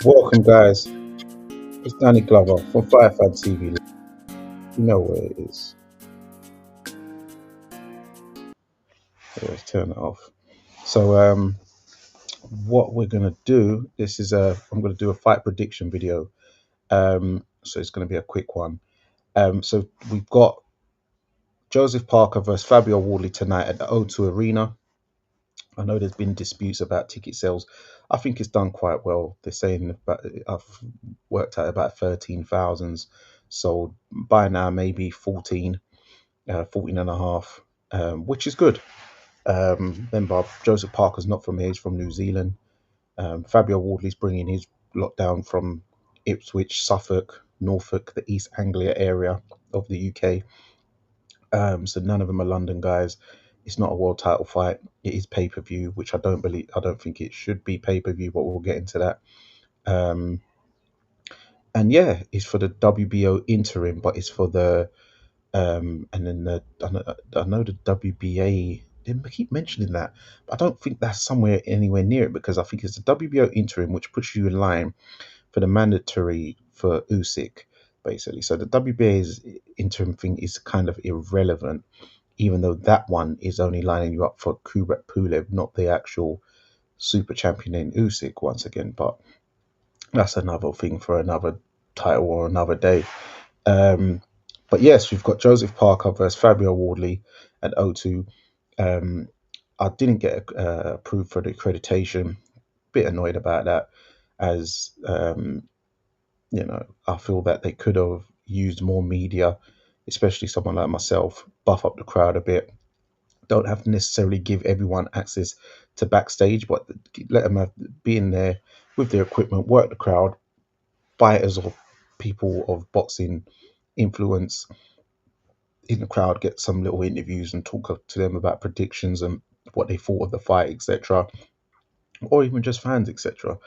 Welcome, guys. It's Danny Glover from Firefan TV. You know where it is. Let's turn it off. So, what we're gonna do? I'm gonna do a fight prediction video. So it's gonna be a quick one. So we've got Joseph Parker versus Fabio Wardley tonight at the O2 Arena. I know there's been disputes about ticket sales. I think it's done quite well. They're saying about I've worked out about 13,000 sold by now, maybe 14, 14 and a half, which is good. Remember, Joseph Parker's not from here; he's from New Zealand. Fabio Wardley's bringing his lot down from Ipswich, Suffolk, Norfolk, the East Anglia area of the UK. So none of them are London guys. It's not a world title fight. It is pay per view, which I don't believe. I don't think it should be pay per view, but we'll get into that. Um, and yeah, it's for the WBO interim, but it's for the and then I know the WBA. They keep mentioning that, but I don't think that's somewhere anywhere near it because I think it's the WBO interim which puts you in line for the mandatory for Usyk, basically. So the WBA's interim thing is kind of irrelevant, even though that one is only lining you up for Kubrat Pulev, not the actual super champion in Usyk once again. But that's another thing for another title or another day. Um, but yes, we've got Joseph Parker versus Fabio Wardley at O2. Um, I didn't get approved for the accreditation. Bit annoyed about that, as I feel that they could have used more media, especially someone like myself, buff up the crowd a bit. Don't have to necessarily give everyone access to backstage, but let them be in there with their equipment, work the crowd, fighters or people of boxing influence in the crowd, get some little interviews and talk to them about predictions and what they thought of the fight, etc., or even just fans, etc.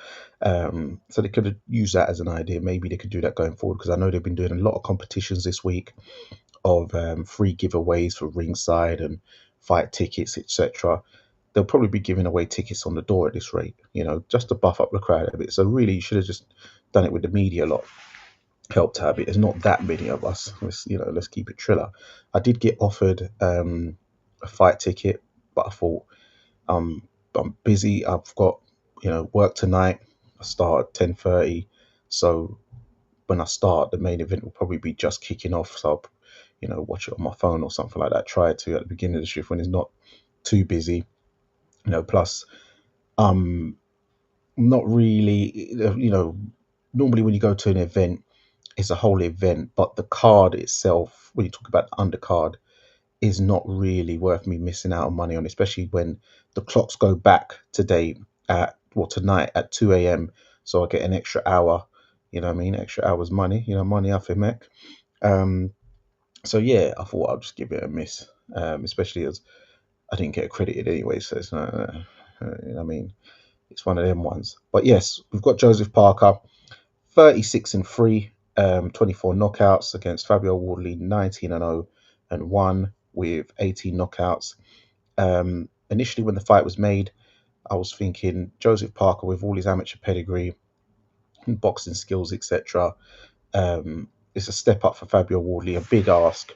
So they could have used that as an idea. Maybe they could do that going forward because I know they've been doing a lot of competitions this week of free giveaways for ringside and fight tickets, etc. They'll probably be giving away tickets on the door at this rate, just to buff up the crowd a bit. So really, you should have just done it with the media lot. Helped out a bit. There's not that many of us. Let's keep it triller. I did get offered a fight ticket, but I thought I'm busy. I've got work tonight. I start at 10:30, so when I start, the main event will probably be just kicking off. So I'll, watch it on my phone or something like that. Try to at the beginning of the shift when it's not too busy. Plus, um, not really. Normally when you go to an event, it's a whole event, but the card itself, when you talk about the undercard, is not really worth me missing out on money on, especially when the clocks go back today tonight at 2 a.m. So I get an extra hour, you know what I mean? Extra hours money, money off him, Mac. Um, so yeah, I thought I'll just give it a miss, especially as I didn't get accredited anyway. So it's not, I mean, it's one of them ones. But yes, we've got Joseph Parker, 36 and 3, 24 knockouts against Fabio Wardley, 19 and 0 and 1 with 18 knockouts. Initially, when the fight was made, I was thinking Joseph Parker, with all his amateur pedigree, boxing skills, etc., it's a step up for Fabio Wardley, a big ask.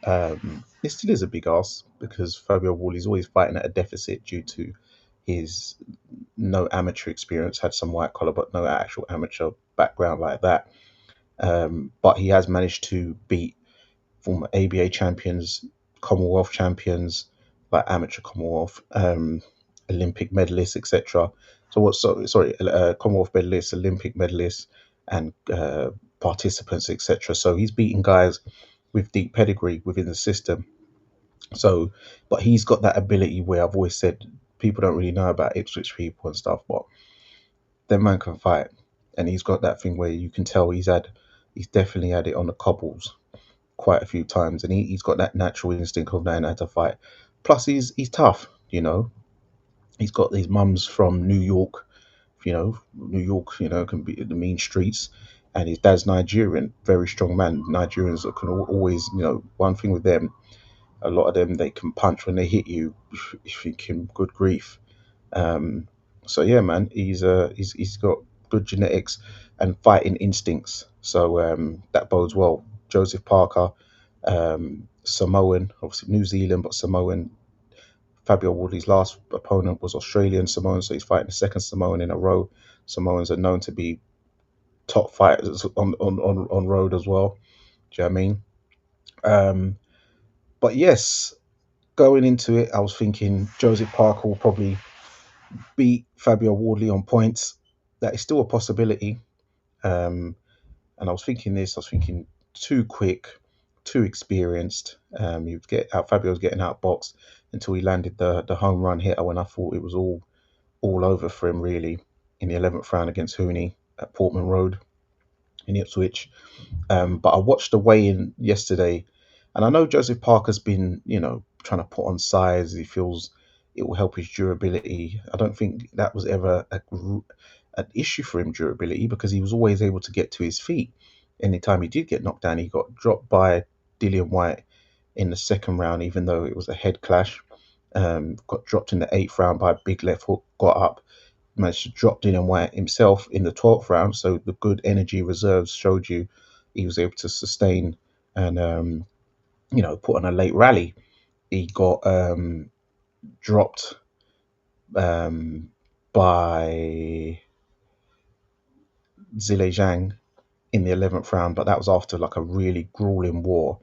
It still is a big ask because Fabio Wardley is always fighting at a deficit due to his no amateur experience, had some white collar, but no actual amateur background like that. But he has managed to beat former ABA champions, Commonwealth champions, like amateur Commonwealth, Olympic medalists, etc. Commonwealth medalists, Olympic medalists, and participants, etc. So he's beating guys with deep pedigree within the system. So, but he's got that ability where I've always said people don't really know about Ipswich people and stuff, but that man can fight, and he's got that thing where you can tell he's definitely had it on the cobbles quite a few times, and he's got that natural instinct of knowing how to fight. Plus, he's tough. He's got these mums from New York. New York, can be the mean streets, and his dad's Nigerian, very strong man. Nigerians can always, one thing with them, a lot of them they can punch when they hit you. You're thinking, good grief. Um, so yeah, man, he's got good genetics and fighting instincts. So that bodes well. Joseph Parker, Samoan, obviously New Zealand, but Samoan. Fabio Wardley's last opponent was Australian Samoan, so he's fighting the second Samoan in a row. Samoans are known to be top fighters on road as well. Do you know what I mean? Um, but yes, going into it, I was thinking Joseph Parker will probably beat Fabio Wardley on points. That is still a possibility. Um, and I was thinking this. I was thinking too quick, too experienced. You get out. Fabio was getting outboxed until he landed the home run hitter when I thought it was all over for him really in the 11th round against Hooney at Portman Road in Ipswich. But I watched the weigh-in yesterday, and I know Joseph Parker's been, trying to put on size. He feels it will help his durability. I don't think that was ever an issue for him, durability, because he was always able to get to his feet. Anytime he did get knocked down, he got dropped by Dillian White in the second round, even though it was a head clash. Got dropped in the 8th round by a big left hook, got up, managed to drop Dillian White himself in the 12th round. So the good energy reserves showed you he was able to sustain and put on a late rally. He got dropped um, by Zile Zhang in the 11th round, but that was after like a really grueling war.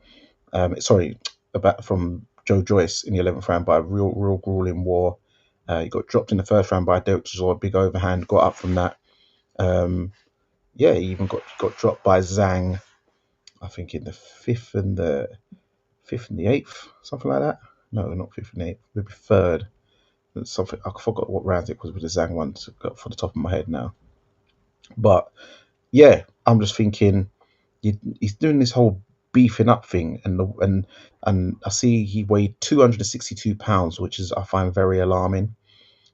Sorry, about from Joe Joyce in the 11th round by a real grueling war. He got dropped in the first round by Derek Chisora, a big overhand, got up from that. Yeah, he even got dropped by Zhang, I think in the fifth and the eighth, something like that. No, not fifth and eighth, maybe third. Something I forgot what round it was with the Zhang one for the top of my head now. But yeah, I'm just thinking he's doing this whole beefing up thing, and I see he weighed 262 pounds, which is I find very alarming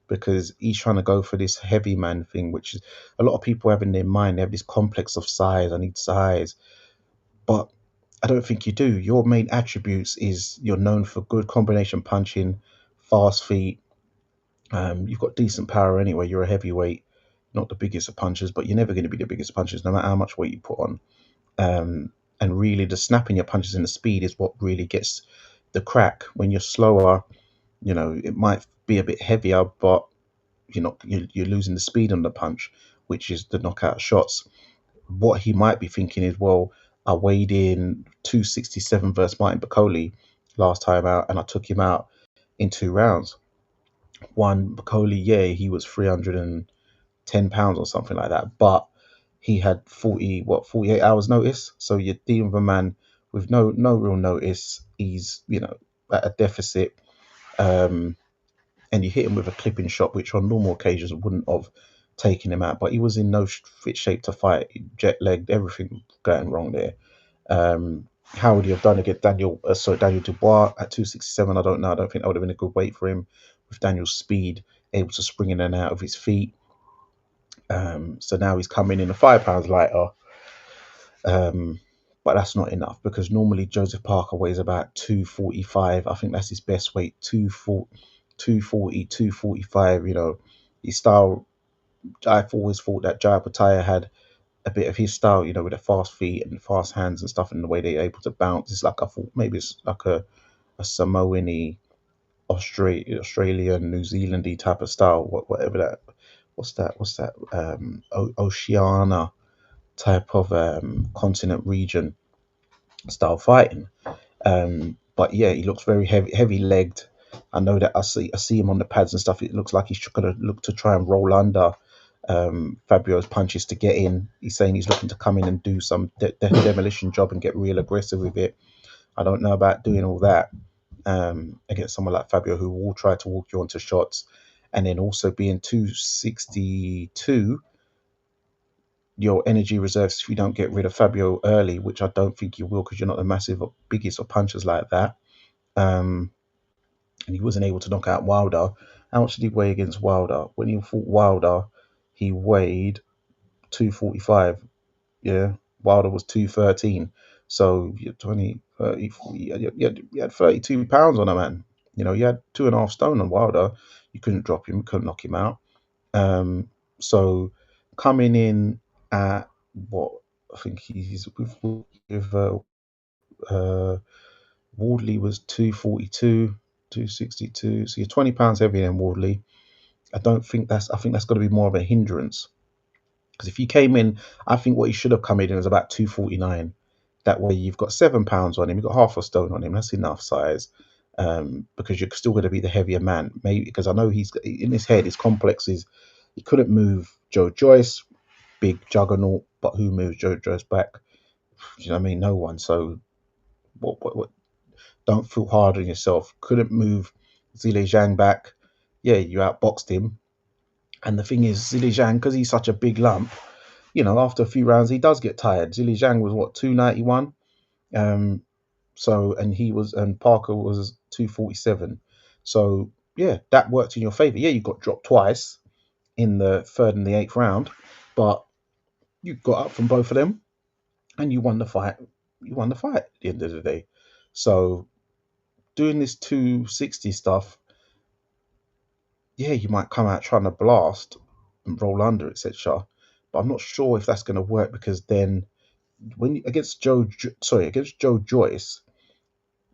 because he's trying to go for this heavy man thing, which is a lot of people have in their mind. They have this complex of size. I need size, but I don't think you do. Your main attributes is you're known for good combination punching, fast feet. You've got decent power anyway. You're a heavyweight, not the biggest of punchers, but you're never going to be the biggest punchers, no matter how much weight you put on. And really, the snapping your punches and the speed is what really gets the crack. When you're slower, it might be a bit heavier, but you're losing the speed on the punch, which is the knockout shots. What he might be thinking is, well, I weighed in 267 versus Martin Bakole last time out, and I took him out in 2 rounds. One Bakole, yeah, he was 310 pounds or something like that, but he had 48 hours notice. So you're dealing with a man with no real notice. He's at a deficit, um, and you hit him with a clipping shot, which on normal occasions wouldn't have taken him out. But he was in no fit shape to fight, jet lagged, everything going wrong there. How would he have done against Daniel Dubois at 267? I don't know. I don't think that would have been a good weight for him with Daniel's speed, able to spring in and out of his feet. So now he's coming in 5 pounds lighter. But that's not enough because normally Joseph Parker weighs about 245. I think that's his best weight, 240, 245. His style, I've always thought that Jaya Pataya had a bit of his style, with the fast feet and fast hands and stuff, and the way they're able to bounce. It's like I thought maybe it's like a Samoan-y, Australian, New Zealandy type of style, whatever that. What's that? Oceania type of continent region style fighting. But yeah, he looks very heavy legged. I know that I see him on the pads and stuff. It looks like he's gonna look to try and roll under Fabio's punches to get in. He's saying he's looking to come in and do some demolition job and get real aggressive with it. I don't know about doing all that against someone like Fabio, who will try to walk you onto shots, and then also being 262. Your energy reserves, if you don't get rid of Fabio early, which I don't think you will because you're not the massive or biggest of punchers like that. Um, and he wasn't able to knock out Wilder. How much did he weigh against Wilder? When he fought Wilder, he weighed 245. Yeah, Wilder was 213. So you're 20, 30, 40, you had 32 pounds on a man. You had 2.5 stone on Wilder. You couldn't drop him, couldn't knock him out. So coming in at what I think he's with uh, Wardley was 242, 262. So you're £20 heavier than Wardley. I think that's got to be more of a hindrance. Because if you came in, I think what he should have come in is about 249. That way you've got £7 on him, you've got half a stone on him. That's enough size. Because you're still going to be the heavier man. Maybe because I know he's in his head, his complex is he couldn't move Joe Joyce, big juggernaut, but who moves Joe Joyce back? You know what I mean? No one. So what don't feel hard on yourself. Couldn't move Zile Zhang back. Yeah, you outboxed him. And the thing is, Zile Zhang, because he's such a big lump, after a few rounds, he does get tired. Zile Zhang was what, 291? Um, and Parker was 247. So, yeah, that worked in your favor. Yeah, you got dropped twice in the third and the eighth round, but you got up from both of them and you won the fight. You won the fight at the end of the day. So, doing this 260 stuff, yeah, you might come out trying to blast and roll under, etc. But I'm not sure if that's going to work because then against Joe Joyce,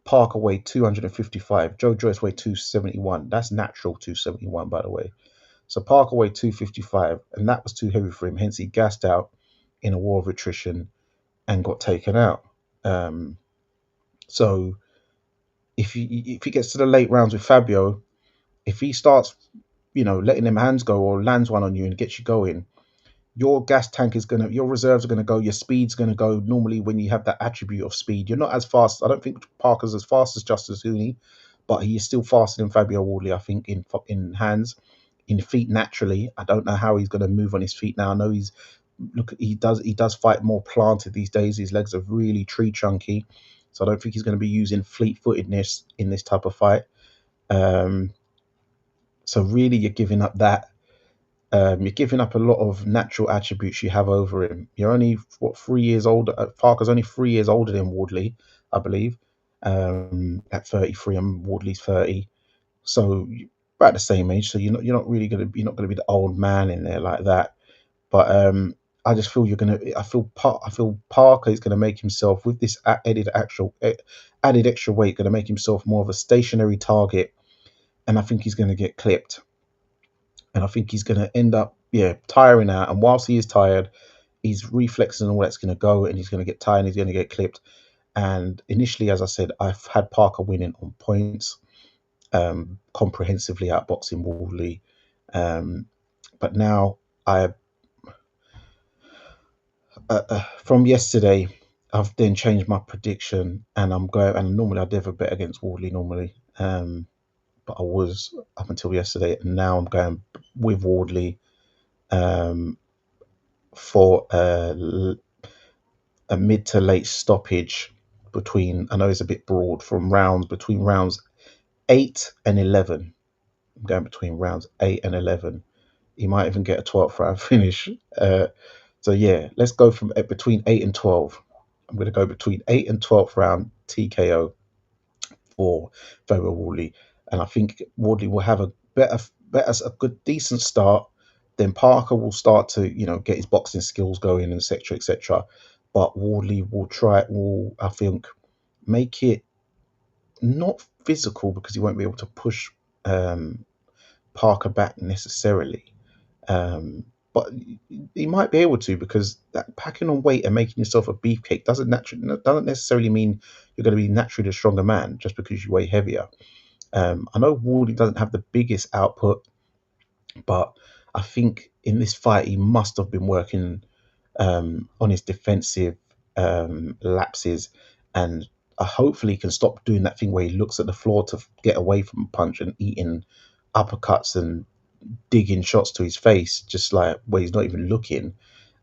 Parker weighed 255. Joe Joyce weighed 271. That's natural 271, by the way. So Parker weighed 255, and that was too heavy for him. Hence, he gassed out in a war of attrition and got taken out. Um, so if he gets to the late rounds with Fabio, if he starts, letting them hands go or lands one on you and gets you going, your reserves are gonna go, your speed's gonna go. Normally, when you have that attribute of speed, you're not as fast. I don't think Parker's as fast as Justice Hooney, but he is still faster than Fabio Wardley. I think in hands, in feet naturally. I don't know how he's gonna move on his feet now. I know he does fight more planted these days. His legs are really tree chunky, so I don't think he's gonna be using fleet footedness in this type of fight. Um, so really, you're giving up that. You're giving up a lot of natural attributes you have over him. You're only 3 years older. Parker's only 3 years older than Wardley, I believe. At 33, and Wardley's 30, so you're about the same age. So you're not gonna be the old man in there like that. But I just feel you're gonna. I feel Parker is gonna make himself with this added extra weight, gonna make himself more of a stationary target, and I think he's gonna get clipped. And I think he's going to end up, yeah, tiring out. And whilst he is tired, his reflexes and all that's going to go, and he's going to get tired, and he's going to get clipped. And initially, as I said, I've had Parker winning on points, comprehensively outboxing Wardley. But now from yesterday, I've then changed my prediction, and I'm going. And normally, I'd never bet against Wardley normally, but I was up until yesterday, and now I'm going with Wardley. Um, for a mid to late stoppage I know it's a bit broad, between rounds 8 and 11. I'm going between rounds 8 and 11. He might even get a 12th round finish. So yeah, let's go from between 8 and 12. I'm going to go between 8 and 12th round TKO for Fabio Wardley, and I think Wardley will have a a good decent start. Then Parker will start to get his boxing skills going, etc., etc. But Wardley will I think make it not physical because he won't be able to push um, Parker back necessarily. Um, but he might be able to because that packing on weight and making yourself a beefcake doesn't necessarily mean you're going to be naturally a stronger man just because you weigh heavier. I know Wardley doesn't have the biggest output, but I think in this fight he must have been working on his defensive lapses, and hopefully he can stop doing that thing where he looks at the floor to get away from a punch and eating uppercuts and digging shots to his face, just like where he's not even looking.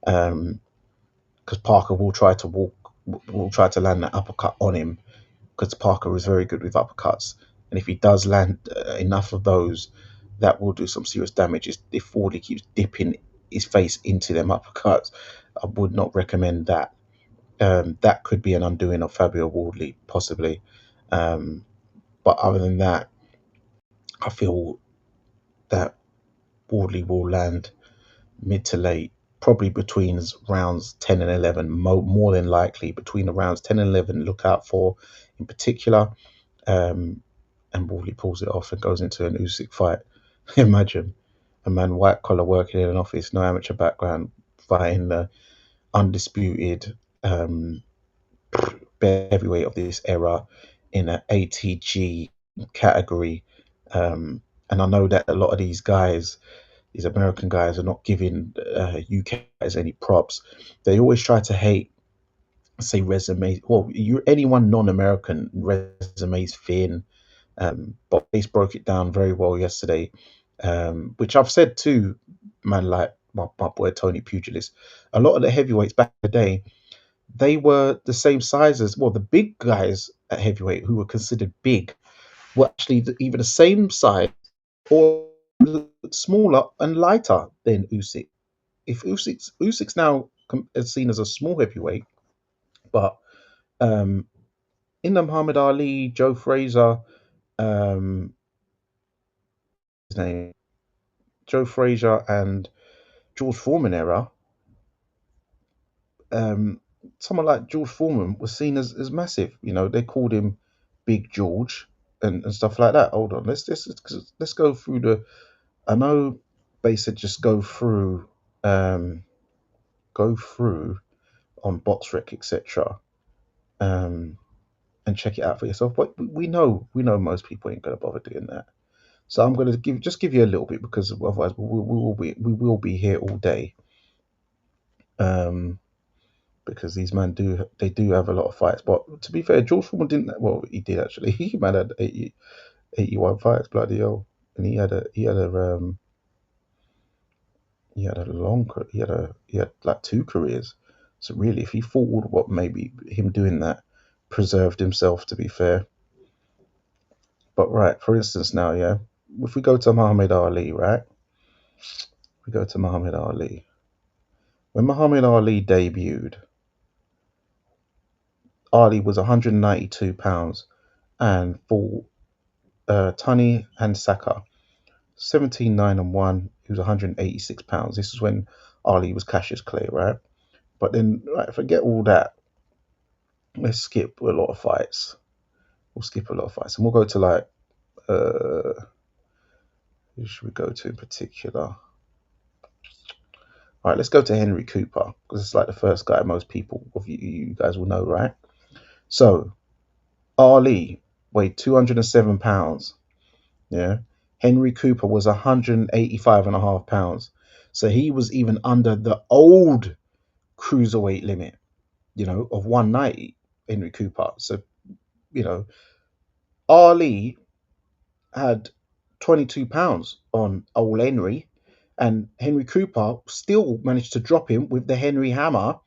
Because Parker will try to land that uppercut on him, because Parker is very good with uppercuts, and if he does land enough of those, that will do some serious damage. If Wardley keeps dipping his face into them uppercuts, I would not recommend that. That could be an undoing of Fabio Wardley, possibly. Um, but other than that, I feel that Wardley will land mid to late probably between rounds 10 and 11, more than likely between the rounds 10 and 11. Look out for in particular. Um, and Wardley pulls it off and goes into an Usyk fight. Imagine a man white collar working in an office, no amateur background, fighting the undisputed heavyweight of this era in an ATG category. And I know that a lot of these guys, these American guys, are not giving UK guys any props. They always try to hate, say, resume. Well, you anyone non-American resumes thin. But Ace broke it down very well yesterday, which I've said too, man. Like my boy Tony Pugilist, a lot of the heavyweights back in the day, they were the same size as, well, the big guys at heavyweight who were considered big were actually either the same size or smaller and lighter than Usyk. If Usyk's now is seen as a small heavyweight, but um, in the Muhammad Ali, Joe Frazier, um, his name, Joe Frazier and George Foreman era, um, someone like George Foreman was seen as massive. You know, they called him Big George and stuff like that. Hold on, let's go through the. I know they said just um, go through on BoxRec, etc. Um, and check it out for yourself. But we know most people ain't gonna bother doing that. So I'm gonna give you a little bit, because otherwise we will be here all day. Um, because these men do have a lot of fights. But to be fair, George Foreman didn't. Well, he did actually. He man had 81 fights, bloody hell, and he had a he had like two careers. So really, if he thought what maybe him doing that preserved himself, to be fair. But right, for instance, now, yeah, if we go to Muhammad Ali, right? We go to Muhammad Ali. When Muhammad Ali debuted, Ali was 192 pounds and fought Tani Hansaka, 17-9-1. He was 186 pounds. This is when Ali was Cassius Clay, right? But then, right, forget all that. Let's skip a lot of fights. We'll skip a lot of fights, and we'll go to like, who should we go to in particular? All right, let's go to Henry Cooper, because it's like the first guy most people of you guys will know, right? So Ali weighed 207 pounds. Yeah. Henry Cooper was 185 and a half pounds. So he was even under the old cruiserweight limit, of 190, Henry Cooper. So, you know, Ali had 22 pounds on old Henry, and Henry Cooper still managed to drop him with the Henry Hammer,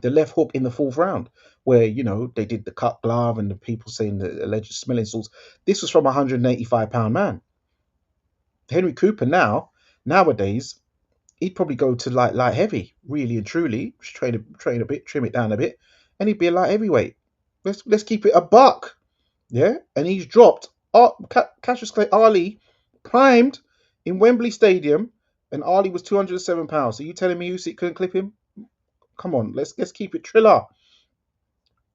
the left hook in the fourth round, where, they did the cut glove and the people saying the alleged smelling salts. This was from a 185-pound man. Henry Cooper nowadays, he'd probably go to light heavy, really and truly, just train a bit, trim it down a bit, and he'd be a light heavyweight. Let's keep it a buck, yeah. And he's dropped Cassius Clay Ali, primed in Wembley Stadium, and Ali was 207 pounds. So you telling me Usyk couldn't clip him? Come on, let's keep it Triller.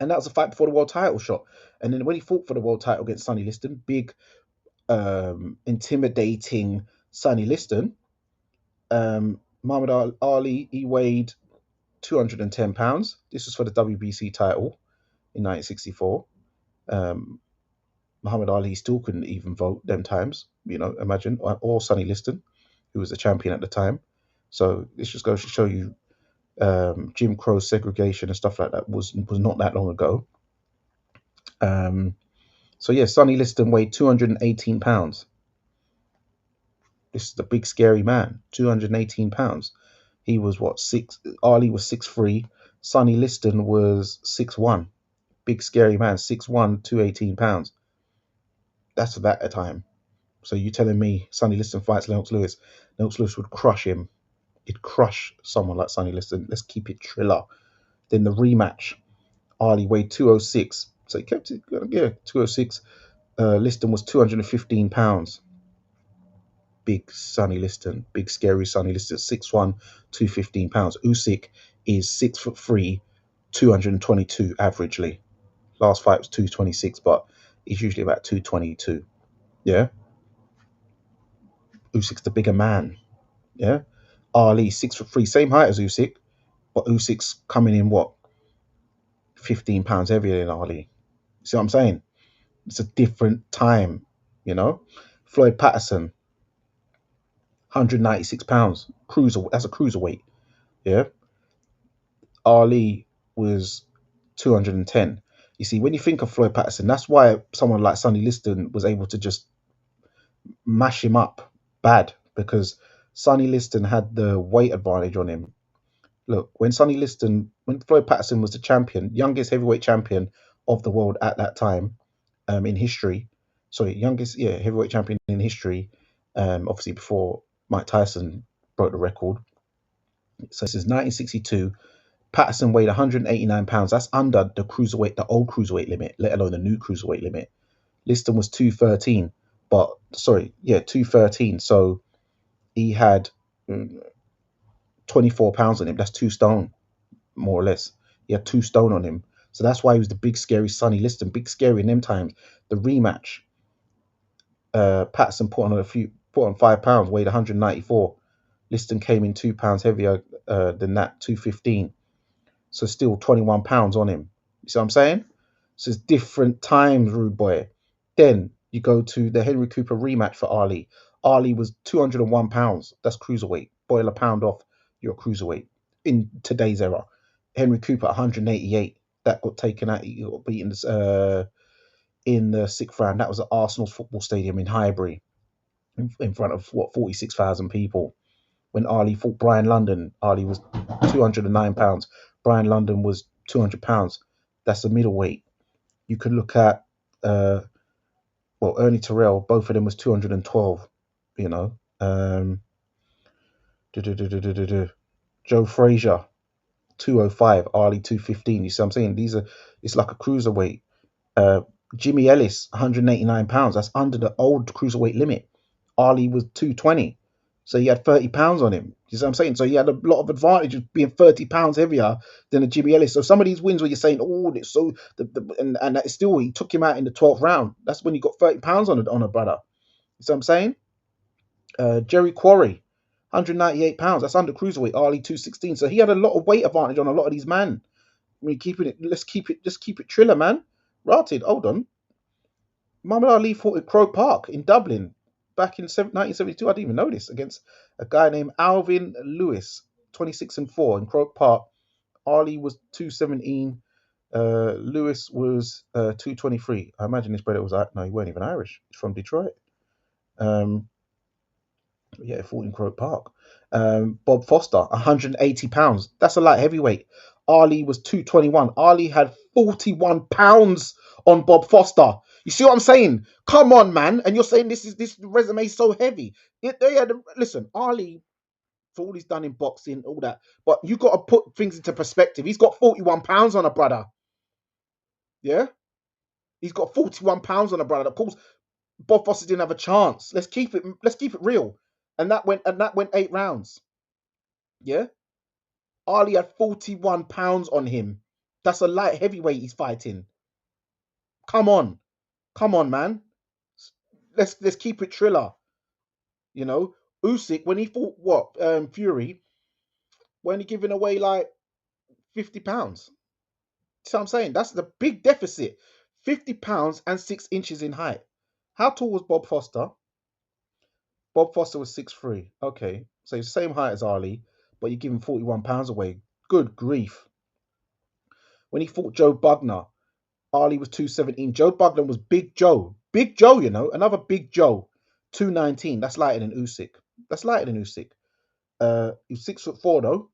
And that was a fight before the world title shot. And then when he fought for the world title against Sonny Liston, big, intimidating Sonny Liston, Muhammad Ali, he weighed 210 pounds. This was for the WBC title in 1964. Muhammad Ali still couldn't even vote them times, imagine, or Sonny Liston, who was the champion at the time. So this just goes to show you, Jim Crow segregation and stuff like that was not that long ago. So yeah, Sonny Liston weighed 218 pounds. This is the big scary man, 218 pounds. He was what, six? Ali was 6'3". Sonny Liston was 6'1". Big scary man, 6'1", 218 pounds. That's about a time. So you telling me Sonny Liston fights Lennox Lewis? Lennox Lewis would crush him. He'd crush someone like Sonny Liston. Let's keep it Triller. Then the rematch, Ali weighed 206. So he kept it, yeah, 206. Liston was 215 pounds. big Sonny Liston, big scary Sonny Liston, 6'1", 215 pounds. Usyk is 6'3", 222 averagely. Last fight was 226, but he's usually about 222. Yeah, Usyk's the bigger man. Yeah, Ali 6'3", same height as Usyk, but Usyk's coming in what, 15 pounds heavier than Ali. See what I'm saying? It's a different time, you know. Floyd Patterson, 196 pounds, cruiser. That's a cruiserweight. Yeah, Ali was 210. You see, when you think of Floyd Patterson, that's why someone like Sonny Liston was able to just mash him up bad, because Sonny Liston had the weight advantage on him. Look, when Floyd Patterson was the champion, youngest heavyweight champion of the world at that time, in history. Sorry, youngest, yeah, heavyweight champion in history. Obviously before Mike Tyson broke the record. So this is 1962. Patterson weighed 189 pounds. That's under the cruiserweight, the old cruiserweight limit, let alone the new cruiserweight limit. Liston was 213, but sorry, yeah, 213. So he had 24 pounds on him. That's 2 stone, more or less. He had 2 stone on him. So that's why he was the big scary Sonny Liston, big scary in them times. The rematch, Patterson put on 5 pounds, weighed 194. Liston came in 2 pounds heavier than that, 215. So still 21 pounds on him. You see what I'm saying? So it's different times, rude boy. Then you go to the Henry Cooper rematch for Ali. Ali was 201 pounds. That's cruiserweight. Boil a pound off, you're a cruiserweight in today's era. Henry Cooper 188. That got taken out. He got beaten in the sixth round. That was at Arsenal's football stadium in Highbury, in front of what, 46,000 people. When Ali fought Brian London, Ali was 209 pounds. Brian London was 200 pounds. That's a middleweight. You could look at Ernie Terrell. Both of them was 212. You know, Joe Frazier 205, Ali 215. You see what I'm saying? It's like a cruiserweight. Uh, Jimmy Ellis 189 pounds. That's under the old cruiserweight limit. Ali was 220. So he had 30 pounds on him. You see what I'm saying? So he had a lot of advantage of being 30 pounds heavier than a Jimmy Ellis. So some of these wins where you're saying, oh, it's so, and that still, he took him out in the 12th round. That's when you got 30 pounds on a brother. You see what I'm saying? Jerry Quarry, 198 pounds. That's under cruiserweight. Ali 216. So he had a lot of weight advantage on a lot of these men. I mean, let's keep it triller, man. Rotted, hold on. Muhammad Ali fought at Croke Park in Dublin back in 1972. I didn't even know this, against a guy named Alvin Lewis, 26-4 in Croke Park. Ali was 217. Lewis was 223. I imagine this brother was, no, he weren't even Irish. He's from Detroit. Yeah, fought in Croke Park. Bob Foster, 180 pounds. That's a light heavyweight. Ali was 221. Ali had 41 pounds on Bob Foster. You see what I'm saying? Come on, man. And you're saying this resume is so heavy. Listen, Ali, for all he's done in boxing, all that, but you got to put things into perspective. He's got 41 pounds on a brother. Yeah? He's got 41 pounds on a brother. Of course, Bob Foster didn't have a chance. Let's keep it real. And that went 8 rounds. Yeah? Ali had 41 pounds on him. That's a light heavyweight he's fighting. Come on. Come on, man. Let's keep it triller. You know? Usyk, when he fought Fury, when he giving away like 50 pounds. See what I'm saying? That's the big deficit. 50 pounds and 6 inches in height. How tall was Bob Foster? Bob Foster was 6'3". Okay. So he's the same height as Ali, but you're giving 41 pounds away. Good grief. When he fought Joe Bugner, Ali was 217. Joe Bugner was Big Joe. Big Joe, another Big Joe. 219. That's lighter than Usyk. He's 6'4" though.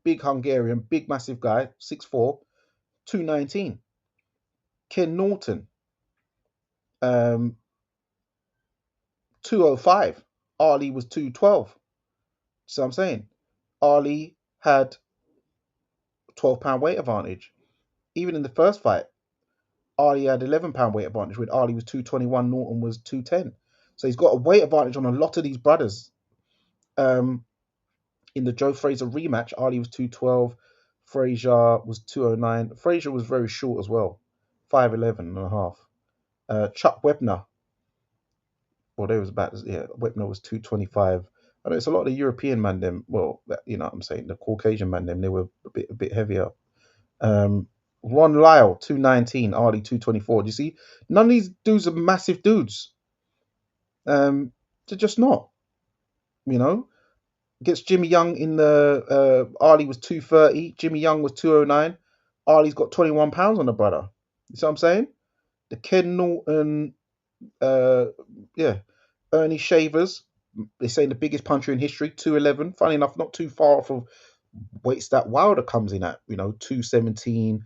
Big Hungarian, big massive guy, 6'4", 219. Ken Norton, 205. Ali was 212. See what I'm saying? Ali had 12-pound weight advantage. Even in the first fight, Ali had 11-pound weight advantage when Ali was 221, Norton was 210. So he's got a weight advantage on a lot of these brothers. Um, in the Joe Frazier rematch, Ali was 212, Frazier was 209. Frazier was very short as well, 5'11 and a half. Chuck Webner, well, they was about, yeah, Webner was 225. I know it's a lot of the European man, them, well, you know what I'm saying, the Caucasian man, them, they were a bit heavier. Um, Ron Lyle, 219, Ali, 224. Do you see? None of these dudes are massive dudes. They're just not, you know. Against Jimmy Young in the Ali was 230, Jimmy Young was 209. Ali's got 21 pounds on the brother. You see what I'm saying? The Ken Norton, uh, yeah, Ernie Shavers, they're saying the biggest puncher in history, 211. Funny enough, not too far off of weights that Wilder comes in at, 217,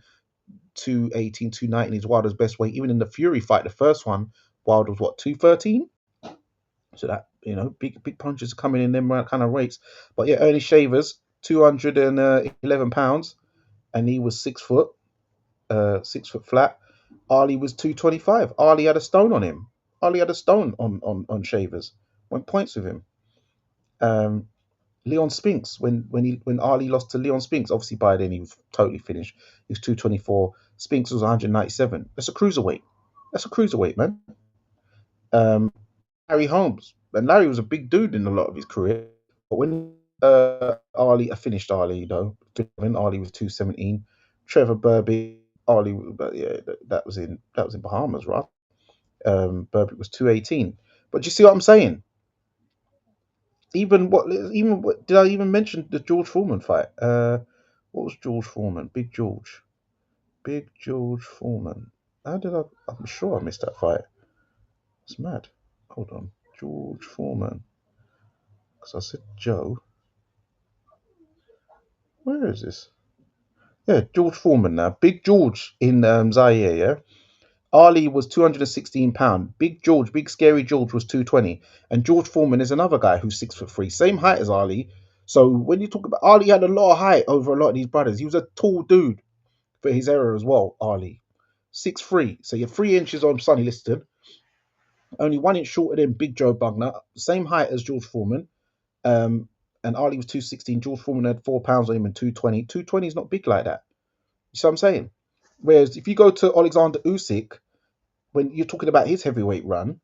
218, 219 is Wilder's best weight. Even in the Fury fight, the first one, Wilder was what, 213? So that, big punches coming in them kind of weights. But yeah, Ernie Shavers, 211 pounds, and he was 6 foot, 6 foot flat. Ali was 225. Ali had a stone on him. Ali had a stone on Shavers. Went points with him. Um, Leon Spinks, when Ali lost to Leon Spinks, obviously by then he was totally finished. He was 224. Spinks was 197. That's a cruiserweight. That's a cruiserweight, man. Um, Larry Holmes, and Larry was a big dude in a lot of his career. But when Ali, I finished Ali, when Ali was 217. Trevor Burby, Ali, but yeah, that was in Bahamas, right? Burby was 218. But you see what I'm saying? Even what did I even mention the George Foreman fight? What was George Foreman? Big George Foreman. How did I? I'm sure I missed that fight. It's mad. Hold on, George Foreman. Because I said Joe. Where is this? Yeah, George Foreman now. Big George in Zaire. Yeah. Ali was 216 pounds. Big George, big scary George was 220. And George Foreman is another guy who's 6'3", same height as Ali. So when you talk about Ali, had a lot of height over a lot of these brothers. He was a tall dude for his era as well. Ali, 6'3". So you're 3 inches on Sonny Liston, only 1 inch shorter than Big Joe Bugner, same height as George Foreman. Um, and Ali was 216. George Foreman had 4 pounds on him and 220. 220 is not big like that. You see what I'm saying? Whereas if you go to Oleksandr Usyk, when you're talking about his heavyweight run,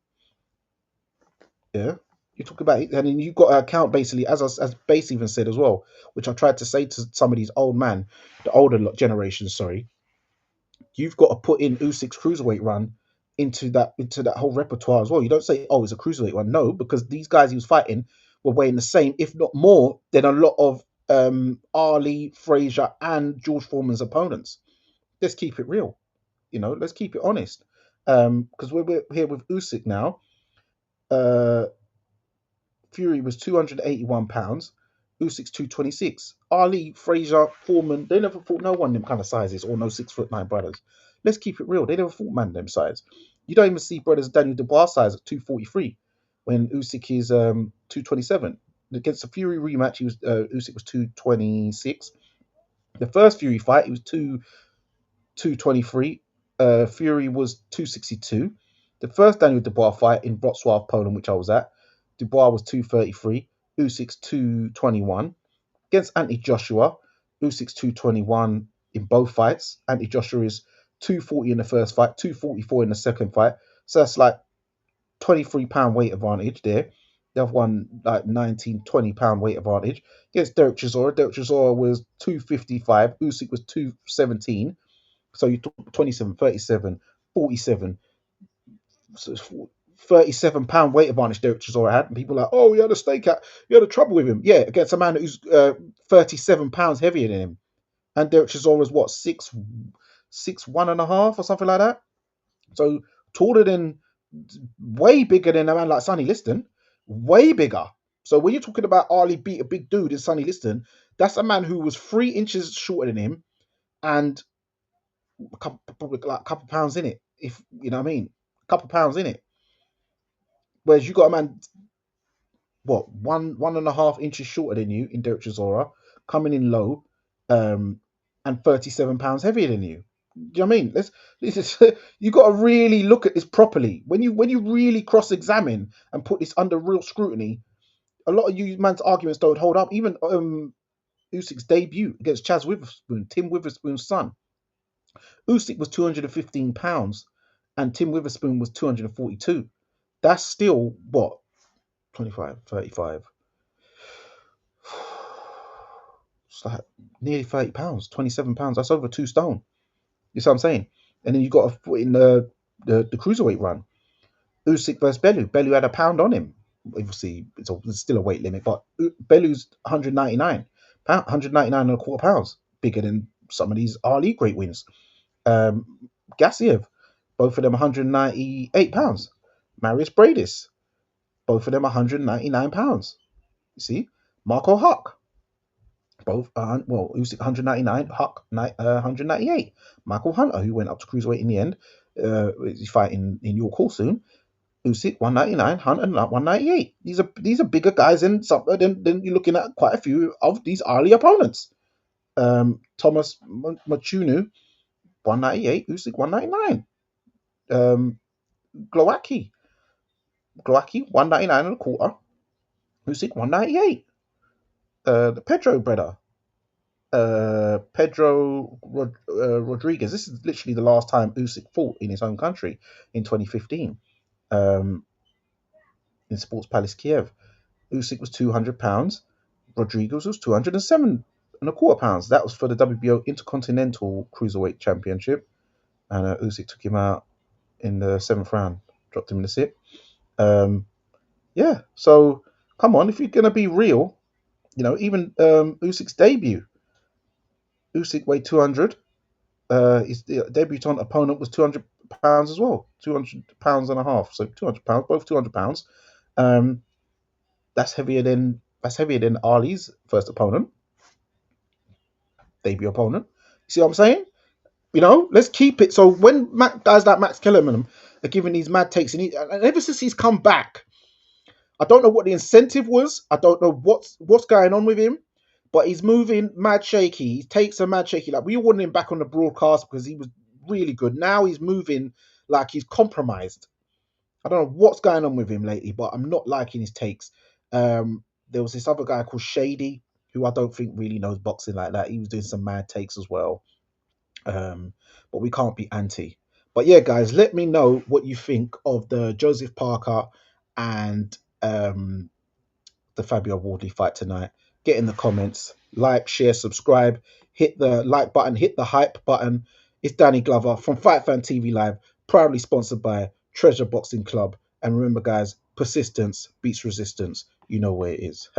yeah, you talk about it, and then you've got to account basically, as Base even said as well, which I tried to say to some of these the older generations. Sorry, you've got to put in Usyk's cruiserweight run into that whole repertoire as well. You don't say, oh, it's a cruiserweight run, no, because these guys he was fighting were weighing the same, if not more, than a lot of Ali, Frazier, and George Foreman's opponents. Let's keep it real, let's keep it honest, because we're here with Usyk now. Uh, Fury was 281 pounds. Usyk's 226. Ali, Frazier, Foreman, they never fought no one them kind of sizes or no 6'9" brothers. Let's keep it real. They never fought man them size. You don't even see brothers Daniel Dubois size at 243 when Usyk is 227. Against the Fury rematch, Usyk was 226. The first Fury fight, he was 223. Fury was 262. The first Daniel Dubois fight in Wrocław, Poland, which I was at, Dubois was 233. Usyk's 221. Against Anthony Joshua, Usyk's 221 in both fights. Anthony Joshua is 240 in the first fight, 244 in the second fight. So that's like 23-pound weight advantage there. The other one, like 19, 20-pound weight advantage. Against Derek Chisora was 255. Usyk was 217. So you took 27, 37, 47. So 37-pound weight advantage Derek Chisora had. And people are like, oh, you had a stakeout. You had a trouble with him. Yeah, against a man who's 37 pounds heavier than him. And Derek Chisora was what, 6'1.5" or something like that? So taller than, way bigger than a man like Sonny Liston. Way bigger. So when you're talking about Ali beat a big dude in Sonny Liston, that's a man who was 3 inches shorter than him and probably like a couple pounds in it, if you know what I mean. A couple pounds in it. Whereas you got a man, what, 1.5 inches shorter than you in Derek Chisora, coming in low, and 37 pounds heavier than you. you know what I mean? This is you got to really look at this properly. When you really cross-examine and put this under real scrutiny, a lot of you man's arguments don't hold up. Even Usyk's debut against Chaz Witherspoon, Tim Witherspoon's son. Usyk was 215 pounds, and Tim Witherspoon was 242. That's still what 25, 35. It's like nearly 30 pounds, 27 pounds. That's over 2 stone. You see what I'm saying? And then you got to put in the cruiserweight run. Usyk versus Bellew. Bellew had a pound on him. Obviously, it's still a weight limit, but Bellew's 199, 199 and a quarter pounds, bigger than some of these Ali great wins. Gassiev, both of them 198 pounds. Marius Bradis, both of them 199 pounds. You see, Marco Huck, both Usyk 199, Huck 198. Michael Hunter, who went up to cruiserweight in the end, he's fighting in York Hall soon. Usyk 199, Hunter 198. These are bigger guys than you're looking at quite a few of these early opponents. Thomas Machunu 198, Usyk 199. Glowacki 199 and a quarter, Usyk 198. The Pedro brother, Pedro Rodriguez. This is literally the last time Usyk fought in his home country in 2015. In Sports Palace Kiev. Usyk was 200 pounds. Rodriguez was 207 and a quarter pounds. That was for the WBO Intercontinental Cruiserweight Championship. And Usyk took him out in the 7th round, dropped him in the 6th. Yeah, so come on, if you're going to be real, even Usyk's debut. Usyk weighed 200. His debutant opponent was 200 pounds as well, 200 pounds and a half. So 200 pounds, both 200 pounds. That's heavier than Ali's first opponent, debut opponent. You see what I'm saying? Let's keep it. So when guys like Max Kellerman are giving these mad takes, and ever since he's come back, I don't know what the incentive was. I don't know what's going on with him, but he's moving mad shaky. His takes are mad shaky. Like we wanted him back on the broadcast because he was really good. Now he's moving like he's compromised. I don't know what's going on with him lately, but I'm not liking his takes. There was this other guy called Shady, who I don't think really knows boxing like that. He was doing some mad takes as well. But we can't be anti. But yeah, guys, let me know what you think of the Joseph Parker and the Fabio Wardley fight tonight. Get in the comments, like, share, subscribe, hit the like button, hit the hype button. It's Danny Glover from Fight Fan TV Live, proudly sponsored by Treasure Boxing Club. And remember, guys, persistence beats resistance. You know where it is.